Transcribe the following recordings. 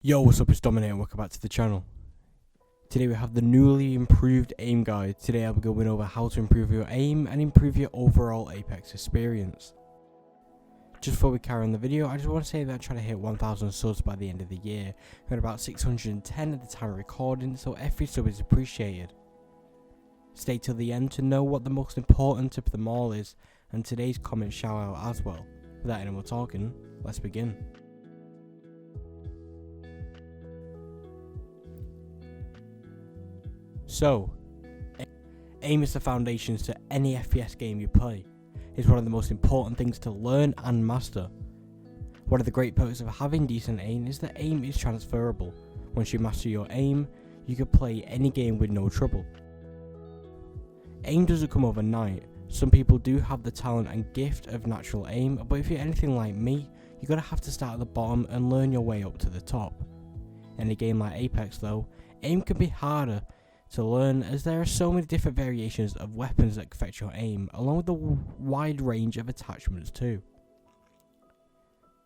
Yo, what's up, it's Dominic and welcome back to the channel. Today we have the newly improved aim guide. Today I'll be going over how to improve your aim and improve your overall Apex experience. Just before we carry on the video, I just want to say that I'm trying to hit 1000 subs by the end of the year. We're at about 610 at the time of recording, so every sub is appreciated. Stay till the end to know what the most important tip of them all is, and today's comment shout out as well. Without any more talking, let's begin. So, aim is the foundations to any FPS game you play. It's one of the most important things to learn and master. One of the great perks of having decent aim is that aim is transferable. Once you master your aim, you can play any game with no trouble. Aim doesn't come overnight. Some people do have the talent and gift of natural aim, but if you're anything like me, you're going to have to start at the bottom and learn your way up to the top. In a game like Apex though, aim can be harder to learn as there are so many different variations of weapons that affect your aim, along with a wide range of attachments too.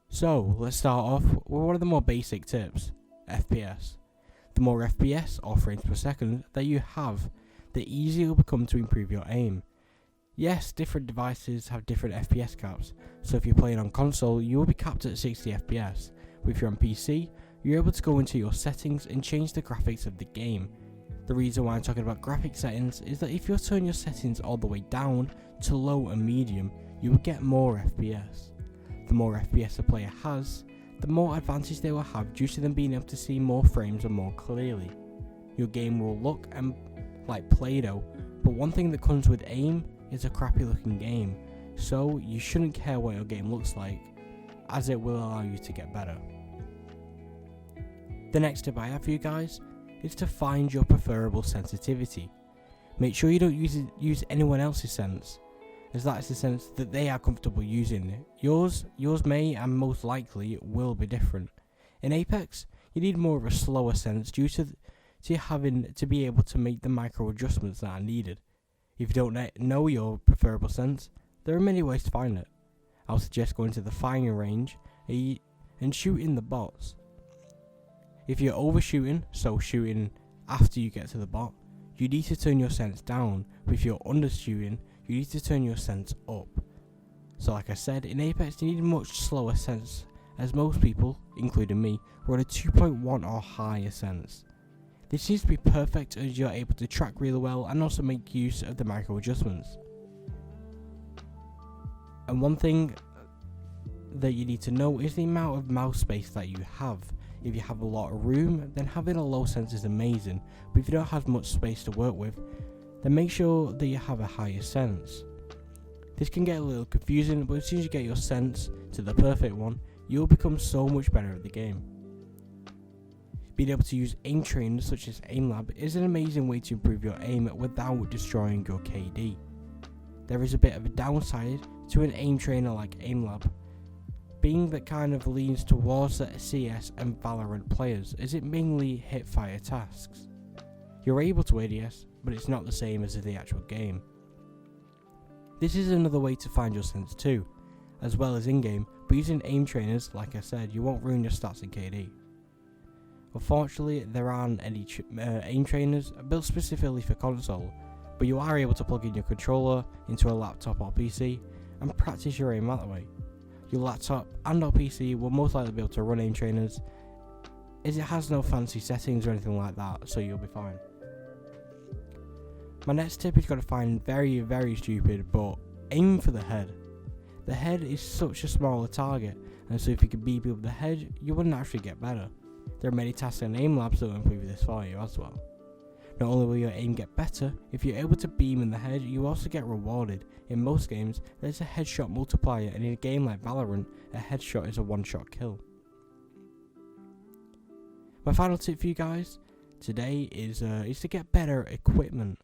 So let's start off with one of the more basic tips, FPS. The more FPS or frames per second that you have, the easier it will become to improve your aim. Yes, different devices have different FPS caps, so if you're playing on console you will be capped at 60 FPS, but if you're on PC, you're able to go into your settings and change the graphics of the game. The reason why I'm talking about graphic settings is that if you turn your settings all the way down to low and medium, you will get more FPS. The more FPS a player has, the more advantage they will have due to them being able to see more frames and more clearly. Your game will look like Play-Doh, but one thing that comes with aim is a crappy looking game, so you shouldn't care what your game looks like, as it will allow you to get better. The next tip I have for you guys is to find your preferable sensitivity. Make sure you don't use anyone else's sense, as that is the sense that they are comfortable using. Yours may and most likely will be different. In Apex, you need more of a slower sense due to having to be able to make the micro adjustments that are needed. If you don't know your preferable sense, there are many ways to find it. I'll suggest going to the firing range and shooting the bots. If you're overshooting, so shooting after you get to the bot, you need to turn your sense down, but if you're undershooting, you need to turn your sense up. So like I said, in Apex you need a much slower sense, as most people, including me, run a 2.1 or higher sense. This needs to be perfect as you're able to track really well and also make use of the micro adjustments. And one thing that you need to know is the amount of mouse space that you have. If you have a lot of room, then having a low sense is amazing, but if you don't have much space to work with, then make sure that you have a higher sense. This can get a little confusing, but as soon as you get your sense to the perfect one, you'll become so much better at the game. Being able to use aim trainers such as AimLab is an amazing way to improve your aim without destroying your KD. There is a bit of a downside to an aim trainer like AimLab, being that kind of leans towards the CS and Valorant players, as it mainly hip-fire tasks. You're able to ADS, but it's not the same as the actual game. This is another way to find your sense too, as well as in-game, but using aim trainers, like I said, you won't ruin your stats in KD. Unfortunately, there aren't any aim trainers built specifically for console, but you are able to plug in your controller into a laptop or PC and practice your aim that way. Your laptop and or PC will most likely be able to run aim trainers, as it has no fancy settings or anything like that, so you'll be fine. My next tip is going to find very, very stupid, but aim for the head. The head is such a smaller target, and so if you can beat people with the head, you will naturally get better. There are many tasks in aim labs that will improve this for you as well. Not only will your aim get better, if you're able to beam in the head, you also get rewarded. In most games, there's a headshot multiplier, and in a game like Valorant, a headshot is a one-shot kill. My final tip for you guys today is to get better equipment.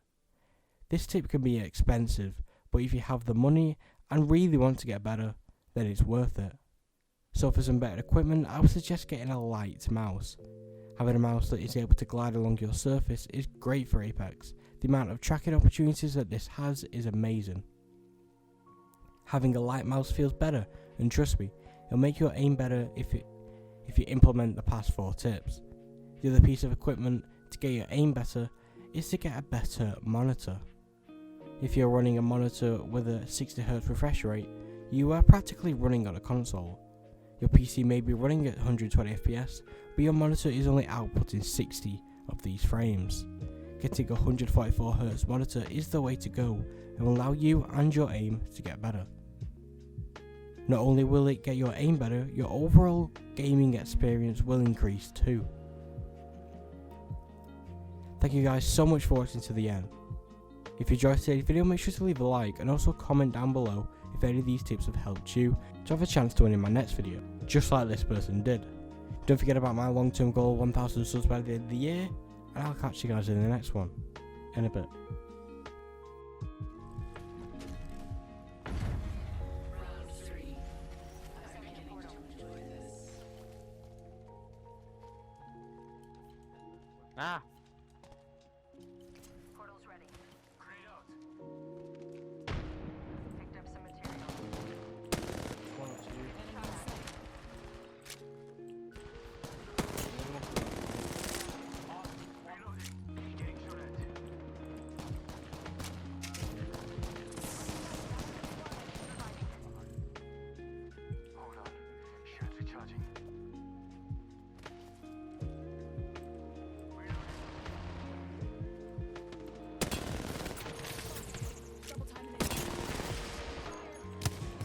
This tip can be expensive, but if you have the money and really want to get better, then it's worth it. So for some better equipment, I would suggest getting a light mouse. Having a mouse that is able to glide along your surface is great for Apex. The amount of tracking opportunities that this has is amazing. Having a light mouse feels better, and trust me, it'll make your aim better if if you implement the past 4 tips. The other piece of equipment to get your aim better is to get a better monitor. If you're running a monitor with a 60Hz refresh rate, you are practically running on a console. Your PC may be running at 120 FPS, but your monitor is only outputting 60 of these frames. Getting a 144Hz monitor is the way to go and will allow you and your aim to get better. Not only will it get your aim better, your overall gaming experience will increase too. Thank you guys so much for watching to the end. If you enjoyed today's video, make sure to leave a like and also comment down below if any of these tips have helped you to have a chance to win in my next video, just like this person did. Don't forget about my long-term goal of 1,000 subs by the end of the year, and I'll catch you guys in the next one. In a bit. Ah! Portal's ready. Grenade out. Picked up some material. One or two. Reloading. Getting shot at. Hold on. Shields recharging.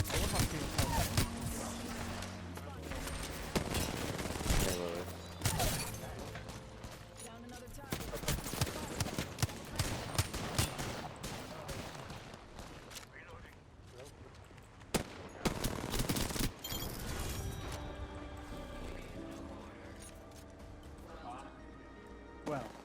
I want my team to help. Well.